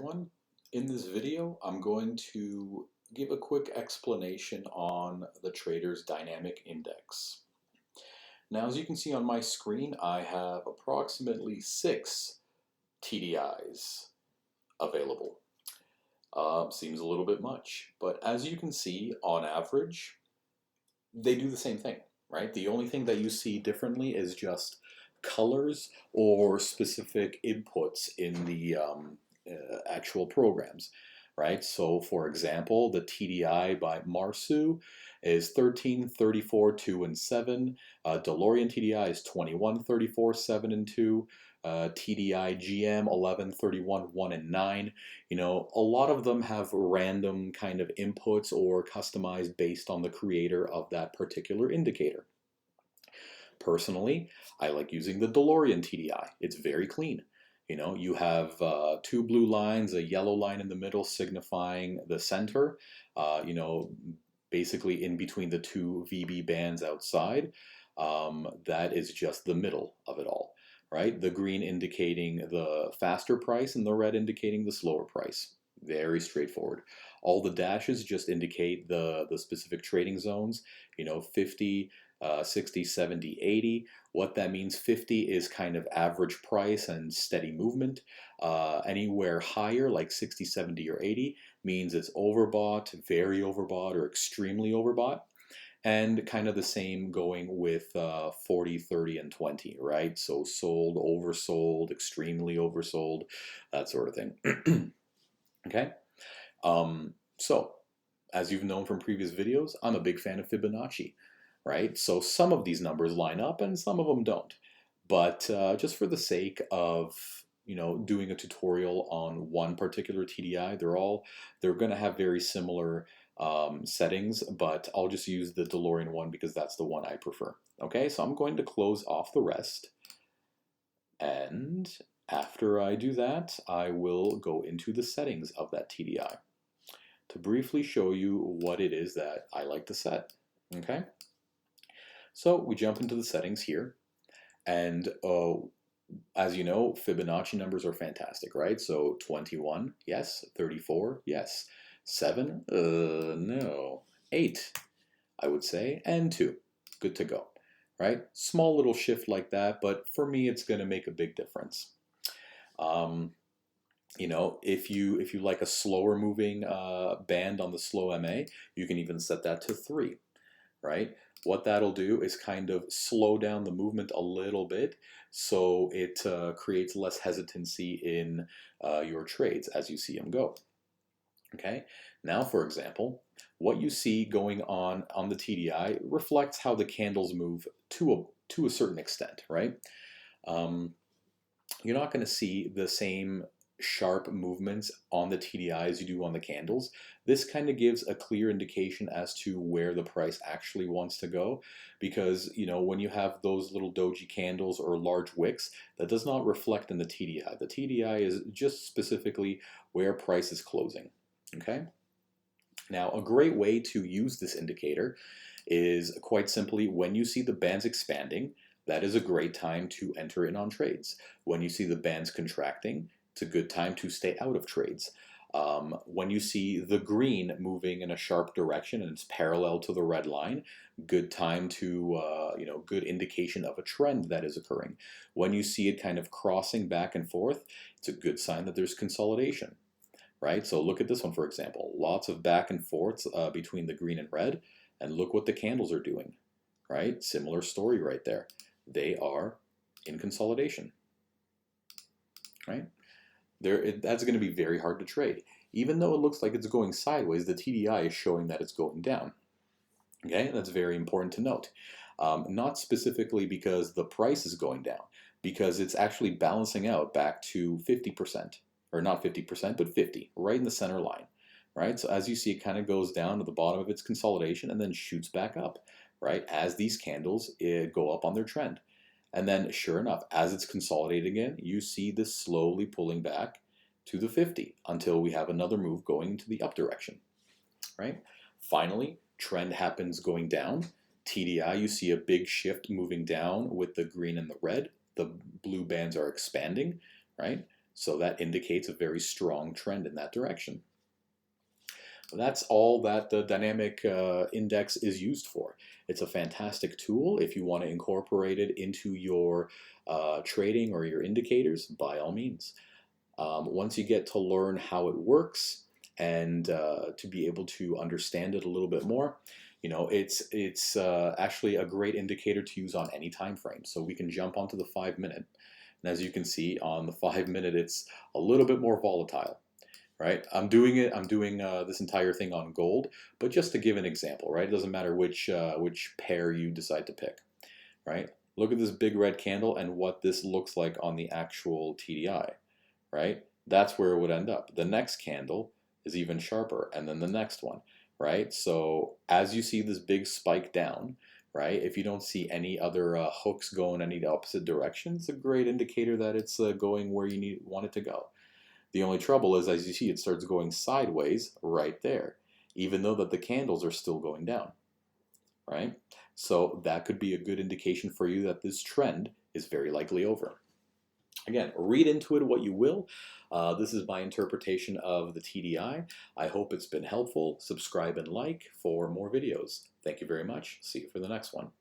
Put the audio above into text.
everyone. In this video, I'm going to give a quick explanation on the trader's dynamic index. Now, as you can see on my screen, I have approximately 6 TDIs available. Seems a little bit much, but as you can see, on average, they do the same thing, right? The only thing that you see differently is just colors or specific inputs in the actual programs, right? So for example, the TDI by Marsu is 13, 34, 2, and 7. DeLorean TDI is 21, 34, 7, and 2. TDI GM 11, 31, 1, and 9. You know, a lot of them have random kind of inputs or customized based on the creator of that particular indicator. Personally, I like using the DeLorean TDI. It's very clean. You know, you have 2 blue lines, a yellow line in the middle signifying the center, you know, basically in between the 2 VB bands outside. That is just the middle of it all, right? The green indicating the faster price and the red indicating the slower price. Very straightforward. All the dashes just indicate the specific trading zones, you know, 50, 60, 70, 80. What that means, 50 is kind of average price and steady movement. Anywhere higher, like 60, 70, or 80, means it's overbought, very overbought, or extremely overbought. And kind of the same going with 40, 30, and 20, right? So sold, oversold, extremely oversold, that sort of thing. Okay? So, as you've known from previous videos, I'm a big fan of Fibonacci, right? So some of these numbers line up and some of them don't. But just for the sake of, you know, doing a tutorial on one particular TDI, they're going to have very similar settings, but I'll just use the DeLorean one because that's the one I prefer. Okay, so I'm going to close off the rest. And after I do that, I will go into the settings of that TDI to briefly show you what it is that I like to set. Okay, so we jump into the settings here, and as you know, Fibonacci numbers are fantastic, right? So 21, yes. 34, yes. 7, no. 8, I would say, and 2, good to go, right? Small little shift like that, but for me, it's going to make a big difference. You know, if you like a slower moving band on the slow MA, you can even set that to 3, right? What that'll do is kind of slow down the movement a little bit, so it creates less hesitancy in your trades as you see them go. Okay, now for example, what you see going on the TDI reflects how the candles move to a certain extent, right? You're not going to see the same sharp movements on the TDI as you do on the candles. This kind of gives a clear indication as to where the price actually wants to go, because you know, when you have those little doji candles or large wicks, that does not reflect in the TDI. The TDI is just specifically where price is closing. Okay. Now, a great way to use this indicator is quite simply when you see the bands expanding, that is a great time to enter in on trades. When you see the bands contracting, it's a good time to stay out of trades. When you see the green moving in a sharp direction and it's parallel to the red line, good time to, you know, good indication of a trend that is occurring. When you see it kind of crossing back and forth, it's a good sign that there's consolidation. Right? So look at this one, for example. Lots of back and forths between the green and red, and look what the candles are doing, right? Similar story right there. They are in consolidation, right? That's going to be very hard to trade. Even though it looks like it's going sideways, the TDI is showing that it's going down. Okay, that's very important to note. Not specifically because the price is going down, because it's actually balancing out back to 50%. Or not 50%, but 50, right in the center line, right? So as you see, it kind of goes down to the bottom of its consolidation and then shoots back up, right? As these candles go up on their trend. And then sure enough, as it's consolidating again, you see this slowly pulling back to the 50 until we have another move going into the up direction, right? Finally, trend happens going down. TDI, you see a big shift moving down with the green and the red. The blue bands are expanding, right? So that indicates a very strong trend in that direction. That's all that the dynamic index is used for. It's a fantastic tool if you want to incorporate it into your trading or your indicators, by all means. Once you get to learn how it works and to be able to understand it a little bit more, you know, it's actually a great indicator to use on any time frame. So we can jump onto the 5-minute, and as you can see on the 5-minute, it's a little bit more volatile. Right, I'm doing this entire thing on gold, but just to give an example, right? It doesn't matter which pair you decide to pick, right? Look at this big red candle and what this looks like on the actual TDI, right? That's where it would end up. The next candle is even sharper, and then the next one, right? So as you see this big spike down, right? If you don't see any other hooks going any opposite direction, it's a great indicator that it's going where you want it to go. The only trouble is, as you see, it starts going sideways right there, even though that the candles are still going down, right? So that could be a good indication for you that this trend is very likely over. Again, read into it what you will. This is my interpretation of the TDI. I hope it's been helpful. Subscribe and like for more videos. Thank you very much. See you for the next one.